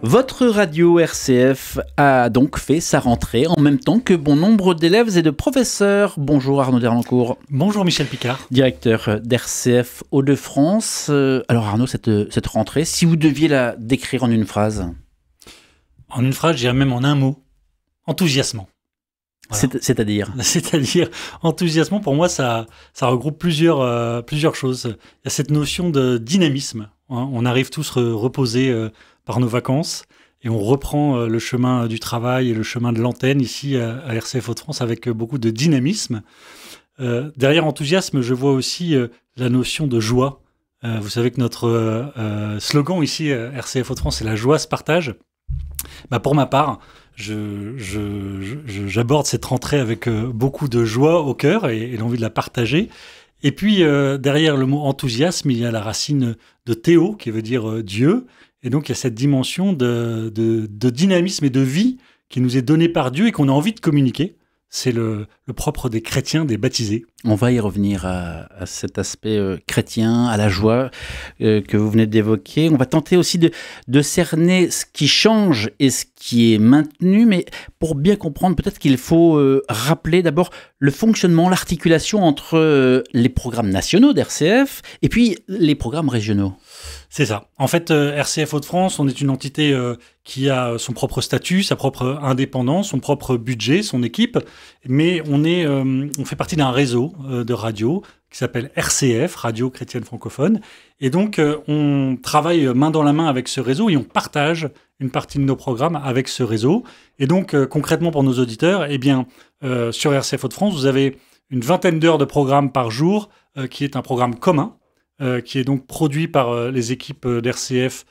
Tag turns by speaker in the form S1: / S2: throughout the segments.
S1: Votre radio RCF a donc fait sa rentrée en même temps que bon nombre d'élèves et de professeurs. Bonjour Arnaud Derlancourt.
S2: Bonjour Michel Picard.
S1: Directeur d'RCF Hauts-de-France. Alors Arnaud, cette rentrée, si vous deviez la décrire en une phrase.
S2: En une phrase, je dirais même en un mot. Enthousiasmant. Voilà.
S1: C'est-à-dire
S2: enthousiasmant, pour moi, ça regroupe plusieurs choses. Il y a cette notion de dynamisme. Hein. On arrive tous reposés par nos vacances et on reprend le chemin du travail et le chemin de l'antenne ici à RCF Hauts-de-France avec beaucoup de dynamisme. Derrière enthousiasme, je vois aussi la notion de joie. Vous savez que notre slogan ici à RCF Hauts-de-France, c'est « La joie se partage ». Pour ma part, j'aborde cette rentrée avec beaucoup de joie au cœur et l'envie de la partager. Et puis, derrière le mot enthousiasme, il y a la racine de théo, qui veut dire Dieu. Et donc, il y a cette dimension de dynamisme et de vie qui nous est donnée par Dieu et qu'on a envie de communiquer. C'est le propre des chrétiens, des baptisés.
S1: On va y revenir à cet aspect chrétien, à la joie que vous venez d'évoquer. On va tenter aussi de cerner ce qui change et ce qui est maintenu. Mais pour bien comprendre, peut-être qu'il faut rappeler d'abord le fonctionnement, l'articulation entre les programmes nationaux d'RCF et puis les programmes régionaux.
S2: C'est ça. En fait, RCF Hauts-de-France, on est une entité qui a son propre statut, sa propre indépendance, son propre budget, son équipe, mais on fait partie d'un réseau de radio qui s'appelle RCF, Radio Chrétienne Francophone, et donc on travaille main dans la main avec ce réseau et on partage une partie de nos programmes avec ce réseau. Et donc concrètement pour nos auditeurs, sur RCF Hauts-de-France, vous avez une vingtaine d'heures de programmes par jour, qui est un programme commun, qui est donc produit par les équipes d'RCF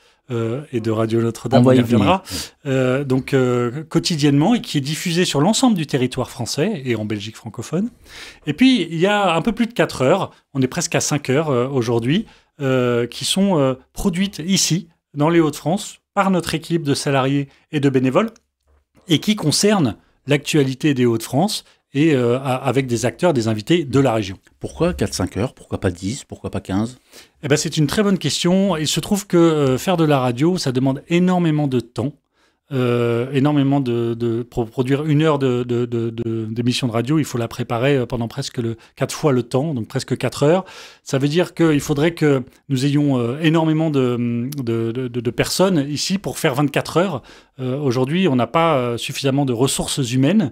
S2: et de Radio Notre-Dame,
S1: on y reviendra,
S2: quotidiennement, et qui est diffusé sur l'ensemble du territoire français et en Belgique francophone. Et puis, il y a un peu plus de 4 heures, on est presque à 5 heures aujourd'hui, qui sont produites ici, dans les Hauts-de-France, par notre équipe de salariés et de bénévoles, et qui concernent l'actualité des Hauts-de-France, et avec des acteurs, des invités de la région.
S1: Pourquoi 4-5 heures? Pourquoi pas 10? Pourquoi pas 15?
S2: C'est une très bonne question. Il se trouve que faire de la radio, ça demande énormément de temps. Pour produire 1 heure d'émission de radio, il faut la préparer pendant presque 4 fois le temps, donc presque 4 heures. Ça veut dire qu'il faudrait que nous ayons énormément de personnes ici pour faire 24 heures. Aujourd'hui, on n'a pas suffisamment de ressources humaines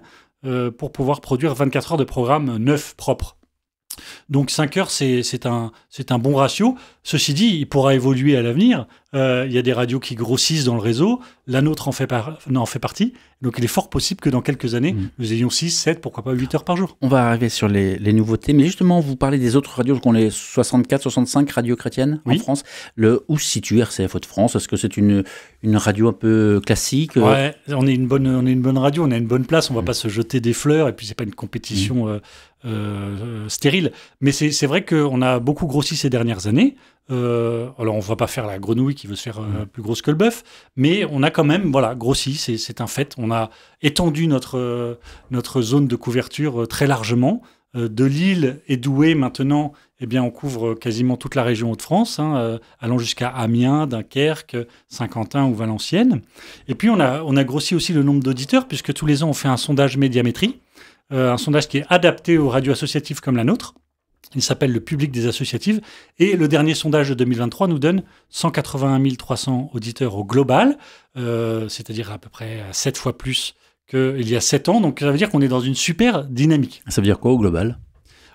S2: pour pouvoir produire 24 heures de programme neuf, propre. Donc 5 heures, c'est un bon ratio. Ceci dit, il pourra évoluer à l'avenir. Il y a des radios qui grossissent dans le réseau. La nôtre en fait partie. Donc il est fort possible que dans quelques années, nous ayons 6, 7, pourquoi pas 8 heures par jour.
S1: On va arriver sur les nouveautés. Mais justement, vous parlez des autres radios. On est 64, 65 radios chrétiennes en France. Où se situe RCF Hauts-de-France? Est-ce que c'est une radio un peu classique?
S2: Ouais, on est une bonne radio. On a une bonne place. On ne va pas se jeter des fleurs. Et puis, ce n'est pas une compétition stérile. Mais c'est vrai qu'on a beaucoup grossi ces dernières années. Alors, on ne va pas faire la grenouille qui veut se faire plus grosse que le bœuf, mais on a quand même grossi, c'est un fait. On a étendu notre zone de couverture très largement. De Lille et Douai, maintenant, on couvre quasiment toute la région Hauts-de-France, allant jusqu'à Amiens, Dunkerque, Saint-Quentin ou Valenciennes. Et puis, on a grossi aussi le nombre d'auditeurs, puisque tous les ans, on fait un sondage médiamétrie, un sondage qui est adapté aux radios associatives comme la nôtre. Il s'appelle le public des associatives. Et le dernier sondage de 2023 nous donne 181 300 auditeurs au global, c'est-à-dire à peu près 7 fois plus qu'il y a 7 ans. Donc ça veut dire qu'on est dans une super dynamique.
S1: Ça veut dire quoi au global?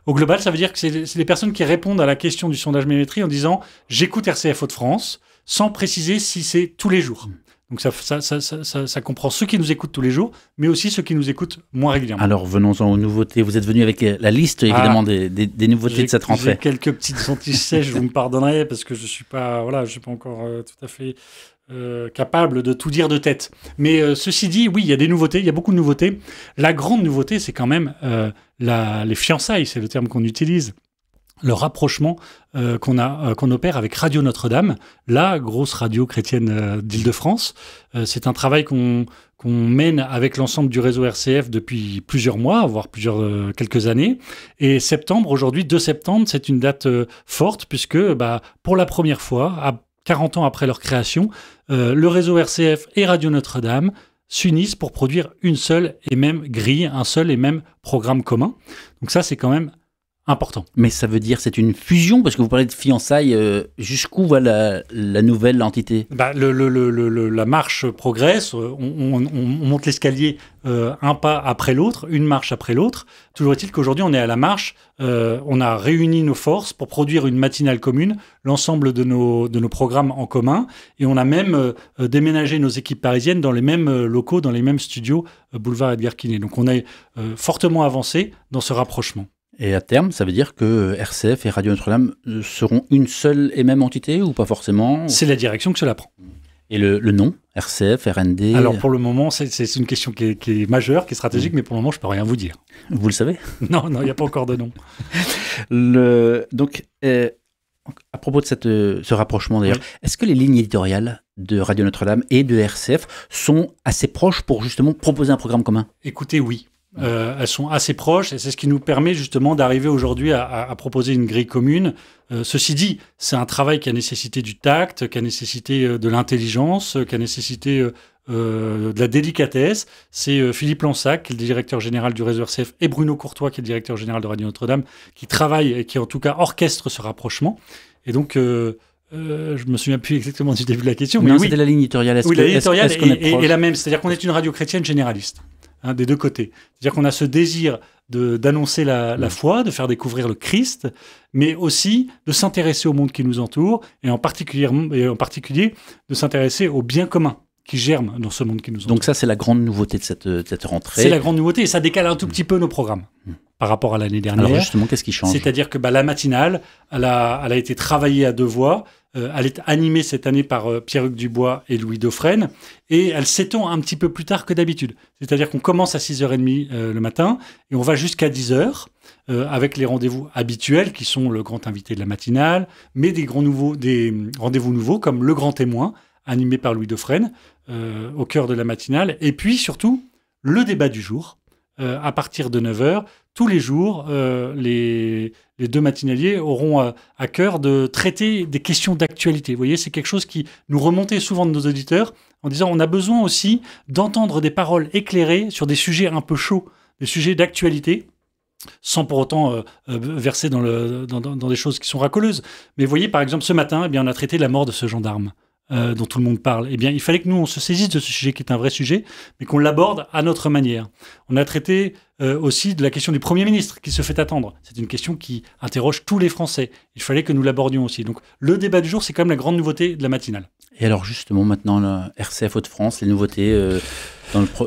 S2: Au global, ça veut dire que c'est des personnes qui répondent à la question du sondage médiamétrie en disant « J'écoute RCF Hauts-de-France » sans préciser si c'est tous les jours. Donc ça comprend ceux qui nous écoutent tous les jours, mais aussi ceux qui nous écoutent moins régulièrement.
S1: Alors venons-en aux nouveautés. Vous êtes venu avec la liste évidemment des nouveautés de cette rentrée.
S2: J'ai quelques petites anti-sèches, vous me pardonnerez, parce que je suis pas encore tout à fait capable de tout dire de tête. Mais ceci dit, oui, il y a des nouveautés, il y a beaucoup de nouveautés. La grande nouveauté, c'est quand même les fiançailles, c'est le terme qu'on utilise. Le rapprochement qu'on opère avec Radio Notre-Dame, la grosse radio chrétienne d'Île-de-France. C'est un travail qu'on mène avec l'ensemble du réseau RCF depuis plusieurs mois, voire quelques années. Et septembre, aujourd'hui, 2 septembre, c'est une date forte puisque pour la première fois, 40 ans après leur création, le réseau RCF et Radio Notre-Dame s'unissent pour produire une seule et même grille, un seul et même programme commun. Donc ça, c'est quand même important.
S1: Mais ça veut dire c'est une fusion, parce que vous parlez de fiançailles, jusqu'où va la nouvelle entité?
S2: La marche progresse, on monte l'escalier un pas après l'autre, une marche après l'autre. Toujours est-il qu'aujourd'hui on est à la marche, on a réuni nos forces pour produire une matinale commune, l'ensemble de nos programmes en commun, et on a même déménagé nos équipes parisiennes dans les mêmes locaux, dans les mêmes studios, boulevard Edgar Quinet. Donc on est fortement avancé dans ce rapprochement.
S1: Et à terme, ça veut dire que RCF et Radio Notre-Dame seront une seule et même entité, ou pas forcément?
S2: C'est la direction que cela prend.
S1: Et le nom, RCF, RND?
S2: Alors pour le moment, c'est une question qui est majeure, qui est stratégique, mais pour le moment, je ne peux rien vous dire.
S1: Vous le savez?
S2: Non, il n'y a pas encore de nom.
S1: Donc, à propos de ce rapprochement d'ailleurs,
S2: Oui.
S1: est-ce que les lignes éditoriales de Radio Notre-Dame et de RCF sont assez proches pour justement proposer un programme commun?
S2: Écoutez, oui. Elles sont assez proches et c'est ce qui nous permet justement d'arriver aujourd'hui à proposer une grille commune. Ceci dit, c'est un travail qui a nécessité du tact, qui a nécessité de l'intelligence, qui a nécessité de la délicatesse. C'est Philippe Lansac, qui est le directeur général du réseau RCF, et Bruno Courtois, qui est le directeur général de Radio Notre-Dame, qui travaillent et qui en tout cas orchestrent ce rapprochement. Et donc... je me souviens plus exactement du début de la question.
S1: Mais
S2: oui,
S1: c'était la ligne éditoriale.
S2: la ligne éditoriale est la même. C'est-à-dire qu'on est une radio chrétienne généraliste, des deux côtés. C'est-à-dire qu'on a ce désir d'annoncer la foi, de faire découvrir le Christ, mais aussi de s'intéresser au monde qui nous entoure, et en particulier de s'intéresser au bien commun qui germe dans ce monde qui nous entoure.
S1: Donc ça, c'est la grande nouveauté de cette rentrée.
S2: C'est la grande nouveauté, et ça décale un tout petit peu nos programmes par rapport à l'année dernière.
S1: Alors justement, qu'est-ce qui change?
S2: C'est-à-dire que la matinale, elle a été travaillée à deux voix. Elle est animée cette année par Pierre-Hugues Dubois et Louis Dauphren, et elle s'étend un petit peu plus tard que d'habitude. C'est-à-dire qu'on commence à 6h30 le matin, et on va jusqu'à 10h, avec les rendez-vous habituels, qui sont le grand invité de la matinale, mais des rendez-vous nouveaux, comme le grand témoin, animé par Louis Dauphren, au cœur de la matinale, et puis surtout, le débat du jour, à partir de 9h, tous les jours, les deux matinaliers auront à cœur de traiter des questions d'actualité. Vous voyez, c'est quelque chose qui nous remontait souvent de nos auditeurs en disant on a besoin aussi d'entendre des paroles éclairées sur des sujets un peu chauds, des sujets d'actualité, sans pour autant verser dans des choses qui sont racoleuses. Mais vous voyez, par exemple, ce matin, on a traité la mort de ce gendarme. Dont tout le monde parle, il fallait que nous, on se saisisse de ce sujet qui est un vrai sujet, mais qu'on l'aborde à notre manière. On a traité aussi de la question du Premier ministre qui se fait attendre. C'est une question qui interroge tous les Français. Il fallait que nous l'abordions aussi. Donc le débat du jour, c'est quand même la grande nouveauté de la matinale.
S1: Et alors justement, maintenant, le RCF Hauts-de-France, les nouveautés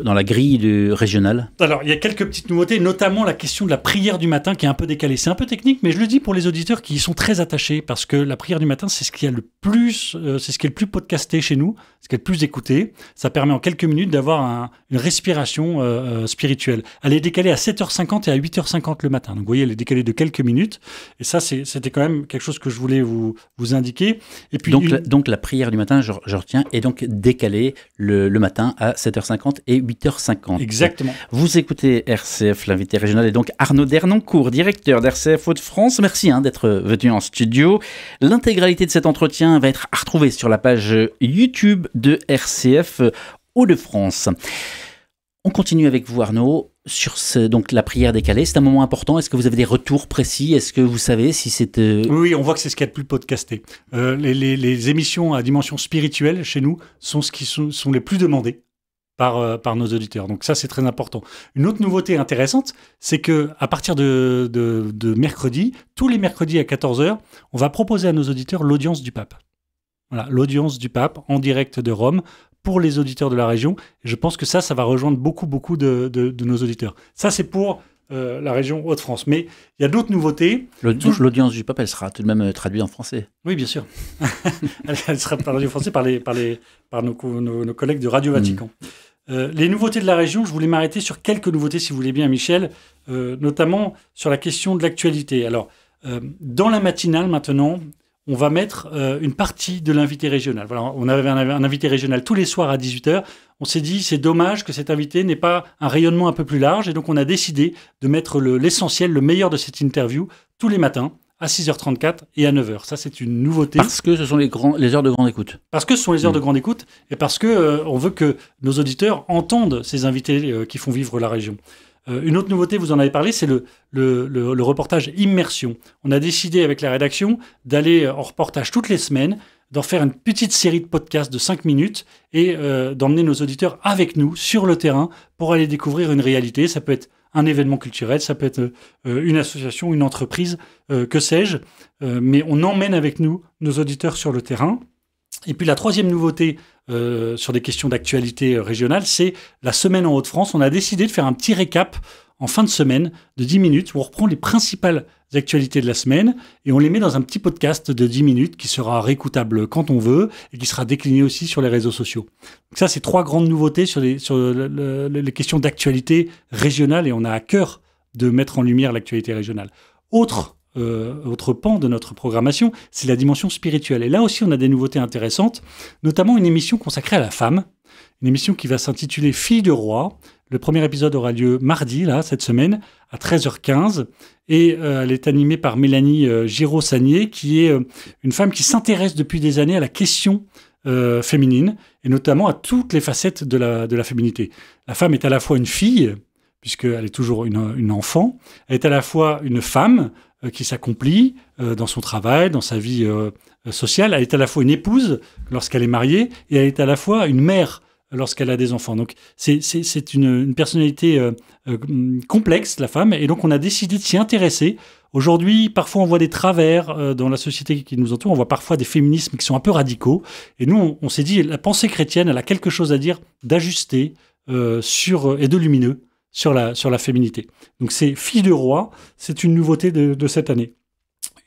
S1: dans la grille régionale?
S2: Alors, il y a quelques petites nouveautés, notamment la question de la prière du matin qui est un peu décalée. C'est un peu technique, mais je le dis pour les auditeurs qui y sont très attachés, parce que la prière du matin, c'est ce qui est le plus podcasté chez nous, ce qui est le plus écouté. Ça permet en quelques minutes d'avoir une respiration spirituelle. Elle est décalée à 7h50 et à 8h50 le matin. Donc, vous voyez, elle est décalée de quelques minutes. Et ça, c'était quand même quelque chose que je voulais vous indiquer. Et puis,
S1: donc la prière du matin, je retiens, est donc décalée le matin à 7h50 et 8h50.
S2: Exactement.
S1: Vous écoutez RCF, l'invité régional est donc Arnaud Dernancourt, directeur d'RCF Hauts-de-France. Merci d'être venu en studio. L'intégralité de cet entretien va être à retrouver sur la page YouTube de RCF Hauts-de-France. On continue avec vous, Arnaud, sur donc la prière décalée. C'est un moment important. Est-ce que vous avez des retours précis? Est-ce que vous savez si c'est...
S2: Oui, on voit que c'est ce qu'il y a de plus podcasté. Les émissions à dimension spirituelle, chez nous, sont ce qui sont les plus demandées par nos auditeurs. Donc ça, c'est très important. Une autre nouveauté intéressante, c'est que à partir de mercredi, tous les mercredis à 14h, on va proposer à nos auditeurs l'audience du pape. Voilà, l'audience du pape en direct de Rome pour les auditeurs de la région. Et je pense que ça va rejoindre beaucoup de nos auditeurs. Ça, c'est pour la région Hauts-de-France. Mais il y a d'autres nouveautés.
S1: L'audience du pape, elle sera tout de même traduite en français.
S2: Oui, bien sûr. Elle sera traduite en français par nos collègues de Radio Vatican. Les nouveautés de la région, je voulais m'arrêter sur quelques nouveautés, si vous voulez bien, Michel, notamment sur la question de l'actualité. Alors, dans la matinale, maintenant, on va mettre une partie de l'invité régional. Voilà, on avait un invité régional tous les soirs à 18h. On s'est dit, c'est dommage que cet invité n'ait pas un rayonnement un peu plus large. Et donc, on a décidé de mettre l'essentiel, le meilleur de cette interview, tous les matins, à 6h34 et à 9h. Ça, c'est une nouveauté.
S1: Parce que ce sont les heures de grande écoute.
S2: Parce que ce sont les heures de grande écoute et parce que on veut que nos auditeurs entendent ces invités qui font vivre la région. Une autre nouveauté, vous en avez parlé, c'est le reportage Immersion. On a décidé avec la rédaction d'aller en reportage toutes les semaines, d'en faire une petite série de podcasts de 5 minutes et d'emmener nos auditeurs avec nous sur le terrain pour aller découvrir une réalité. Ça peut être un événement culturel, ça peut être une association, une entreprise, que sais-je. Mais on emmène avec nous nos auditeurs sur le terrain. Et puis la troisième nouveauté sur des questions d'actualité régionale, c'est la semaine en Hauts-de-France. On a décidé de faire un petit récap en fin de semaine de 10 minutes où on reprend les principales actualités de la semaine et on les met dans un petit podcast de 10 minutes qui sera réécoutable quand on veut et qui sera décliné aussi sur les réseaux sociaux. Donc ça, c'est 3 grandes nouveautés sur les questions d'actualité régionale et on a à cœur de mettre en lumière l'actualité régionale. Autre pan de notre programmation, c'est la dimension spirituelle. Et là aussi, on a des nouveautés intéressantes, notamment une émission consacrée à la femme, une émission qui va s'intituler Fille de roi. Le premier épisode aura lieu mardi, là, cette semaine, à 13h15. Et elle est animée par Mélanie Giraud-Sagnier, qui est une femme qui s'intéresse depuis des années à la question féminine, et notamment à toutes les facettes de la féminité. La femme est à la fois une fille, puisqu'elle est toujours une enfant. Elle est à la fois une femme qui s'accomplit dans son travail, dans sa vie sociale. Elle est à la fois une épouse lorsqu'elle est mariée, et elle est à la fois une mère lorsqu'elle a des enfants. Donc c'est une personnalité complexe, la femme, et donc on a décidé de s'y intéresser. Aujourd'hui, parfois on voit des travers dans la société qui nous entoure, on voit parfois des féminismes qui sont un peu radicaux, et nous on s'est dit, la pensée chrétienne, elle a quelque chose à dire d'ajusté et de lumineux sur la féminité. Donc c'est Fille de roi, c'est une nouveauté de cette année.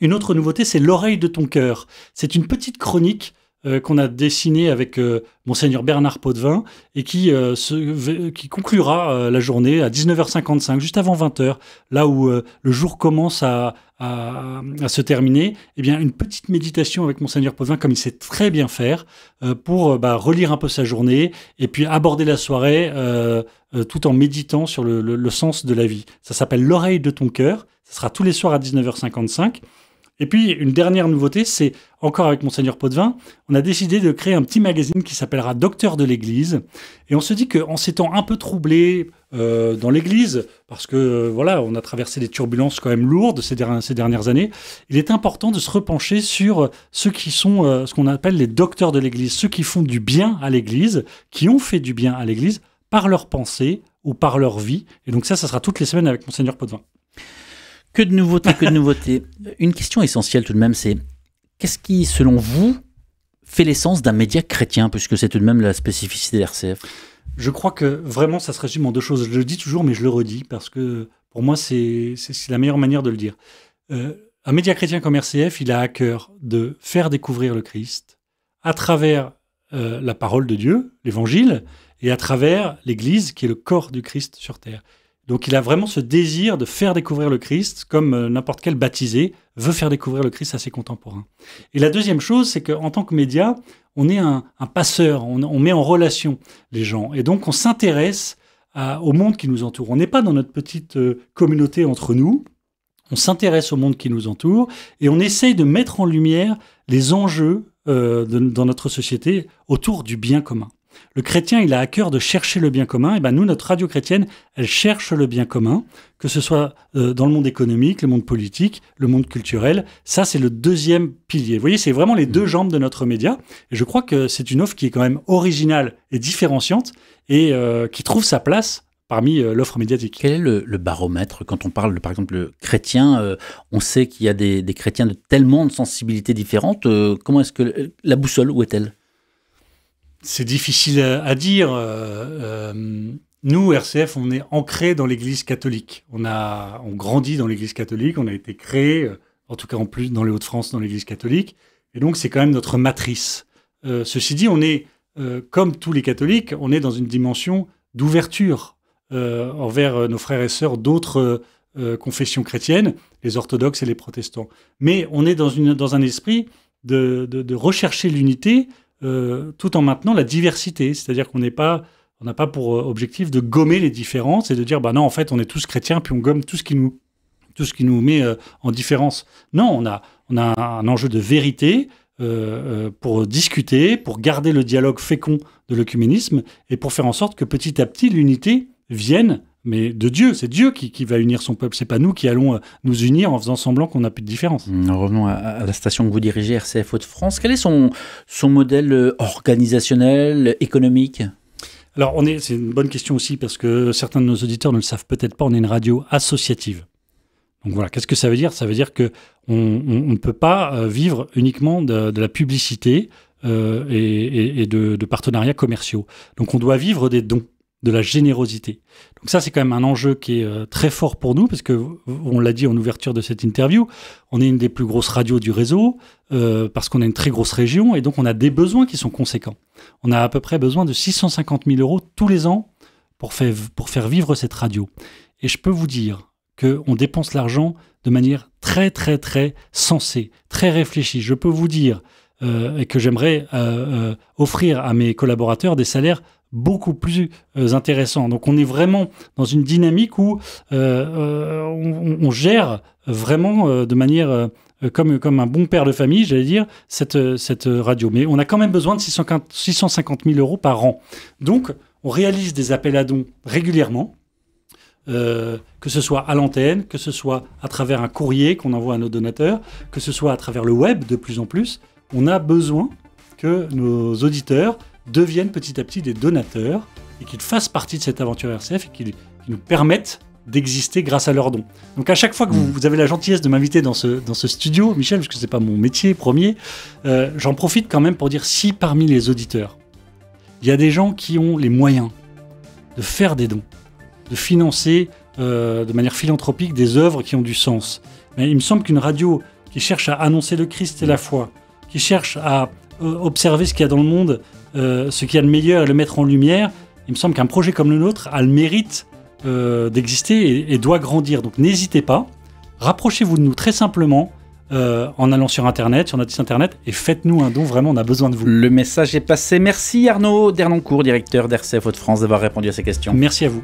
S2: Une autre nouveauté, c'est L'oreille de ton cœur. C'est une petite chronique qu'on a dessinée avec Monseigneur Bernard Potvin et qui conclura la journée à 19h55, juste avant 20h, là où le jour commence à se terminer. Eh bien, une petite méditation avec Monseigneur Potvin, comme il sait très bien faire, pour relire un peu sa journée et puis aborder la soirée tout en méditant sur le sens de la vie. Ça s'appelle L'oreille de ton cœur. Ça sera tous les soirs à 19h55. Et puis, une dernière nouveauté, c'est encore avec Monseigneur Potvin, on a décidé de créer un petit magazine qui s'appellera Docteur de l'Église. Et on se dit qu'en ces temps un peu troublés dans l'Église, parce que voilà, on a traversé des turbulences quand même lourdes ces dernières années, il est important de se repencher sur ceux qui sont ce qu'on appelle les docteurs de l'Église, ceux qui font du bien à l'Église, qui ont fait du bien à l'Église par leur pensée ou par leur vie. Et donc ça sera toutes les semaines avec Monseigneur Potvin.
S1: Que de nouveautés, que de nouveautés. Une question essentielle tout de même, c'est qu'est-ce qui, selon vous, fait l'essence d'un média chrétien, puisque c'est tout de même la spécificité de RCF?
S2: Je crois que vraiment, ça se résume en 2 choses. Je le dis toujours, mais je le redis, parce que pour moi, c'est la meilleure manière de le dire. Un média chrétien comme RCF, il a à cœur de faire découvrir le Christ à travers la parole de Dieu, l'Évangile, et à travers l'Église, qui est le corps du Christ sur terre. Donc il a vraiment ce désir de faire découvrir le Christ, comme n'importe quel baptisé veut faire découvrir le Christ à ses contemporains. Et la deuxième chose, c'est qu'en tant que média, on est un passeur, on met en relation les gens. Et donc on s'intéresse au monde qui nous entoure. On n'est pas dans notre petite communauté entre nous, on s'intéresse au monde qui nous entoure et on essaye de mettre en lumière les enjeux dans notre société autour du bien commun. Le chrétien, il a à cœur de chercher le bien commun. Et ben nous, notre radio chrétienne, elle cherche le bien commun, que ce soit dans le monde économique, le monde politique, le monde culturel. Ça, c'est le deuxième pilier. Vous voyez, c'est vraiment les 2 jambes de notre média. Et je crois que c'est une offre qui est quand même originale et différenciante et qui trouve sa place parmi l'offre médiatique.
S1: Quel est le baromètre quand on parle, par exemple, chrétien? On sait qu'il y a des chrétiens de tellement de sensibilités différentes. Comment est-ce que la boussole, où est-elle?
S2: C'est difficile à dire. Nous, RCF, on est ancré dans l'Église catholique. On grandit dans l'Église catholique. On a été créé, en tout cas en plus dans les Hauts-de-France, dans l'Église catholique. Et donc, c'est quand même notre matrice. Ceci dit, on est, comme tous les catholiques, on est dans une dimension d'ouverture envers nos frères et sœurs d'autres confessions chrétiennes, les orthodoxes et les protestants. Mais on est dans un esprit de rechercher l'unité tout en maintenant la diversité. C'est-à-dire qu'on n'a pas pour objectif de gommer les différences et de dire, bah non, en fait, on est tous chrétiens, puis on gomme tout ce qui tout ce qui nous met en différence. Non, on a un enjeu de vérité pour discuter, pour garder le dialogue fécond de l'œcuménisme et pour faire en sorte que petit à petit l'unité vienne, mais de Dieu. C'est Dieu qui va unir son peuple. C'est pas nous qui allons nous unir en faisant semblant qu'on n'a plus de différence.
S1: Revenons à la station que vous dirigez, RCF Hauts-de-France. Quel est son modèle organisationnel, économique ?
S2: Alors, c'est une bonne question aussi parce que certains de nos auditeurs ne le savent peut-être pas. On est une radio associative. Donc voilà, qu'est-ce que ça veut dire ? Ça veut dire qu'on ne peut pas vivre uniquement de la publicité et de partenariats commerciaux. Donc on doit vivre des dons, de la générosité. Donc ça, c'est quand même un enjeu qui est très fort pour nous, parce que, on l'a dit en ouverture de cette interview, on est une des plus grosses radios du réseau, parce qu'on a une très grosse région, et donc on a des besoins qui sont conséquents. On a à peu près besoin de 650 000 € tous les ans pour faire vivre cette radio. Et je peux vous dire qu'on dépense l'argent de manière très, très, très sensée, très réfléchie. Je peux vous dire et que j'aimerais offrir à mes collaborateurs des salaires beaucoup plus intéressants. Donc on est vraiment dans une dynamique où on gère vraiment de manière comme un bon père de famille, j'allais dire, cette radio. Mais on a quand même besoin de 650 000 € par an. Donc on réalise des appels à dons régulièrement, que ce soit à l'antenne, que ce soit à travers un courrier qu'on envoie à nos donateurs, que ce soit à travers le web de plus en plus. On a besoin que nos auditeurs deviennent petit à petit des donateurs et qu'ils fassent partie de cette aventure RCF et qu'ils nous permettent d'exister grâce à leurs dons. Donc à chaque fois que vous avez la gentillesse de m'inviter dans ce studio, Michel, parce que c'est pas mon métier premier, j'en profite quand même pour dire, si parmi les auditeurs, il y a des gens qui ont les moyens de faire des dons, de financer de manière philanthropique des œuvres qui ont du sens. Mais il me semble qu'une radio qui cherche à annoncer le Christ et la foi, qui cherche à observer ce qu'il y a dans le monde, ce qu'il y a de meilleur et le mettre en lumière, il me semble qu'un projet comme le nôtre a le mérite d'exister et doit grandir. Donc n'hésitez pas, rapprochez-vous de nous très simplement en allant sur Internet, sur notre site Internet, et faites-nous un don, vraiment on a besoin de vous.
S1: Le message est passé. Merci Arnaud Dernoncourt, directeur d'RCF Hauts-de-France, d'avoir répondu à ces questions.
S2: Merci à vous.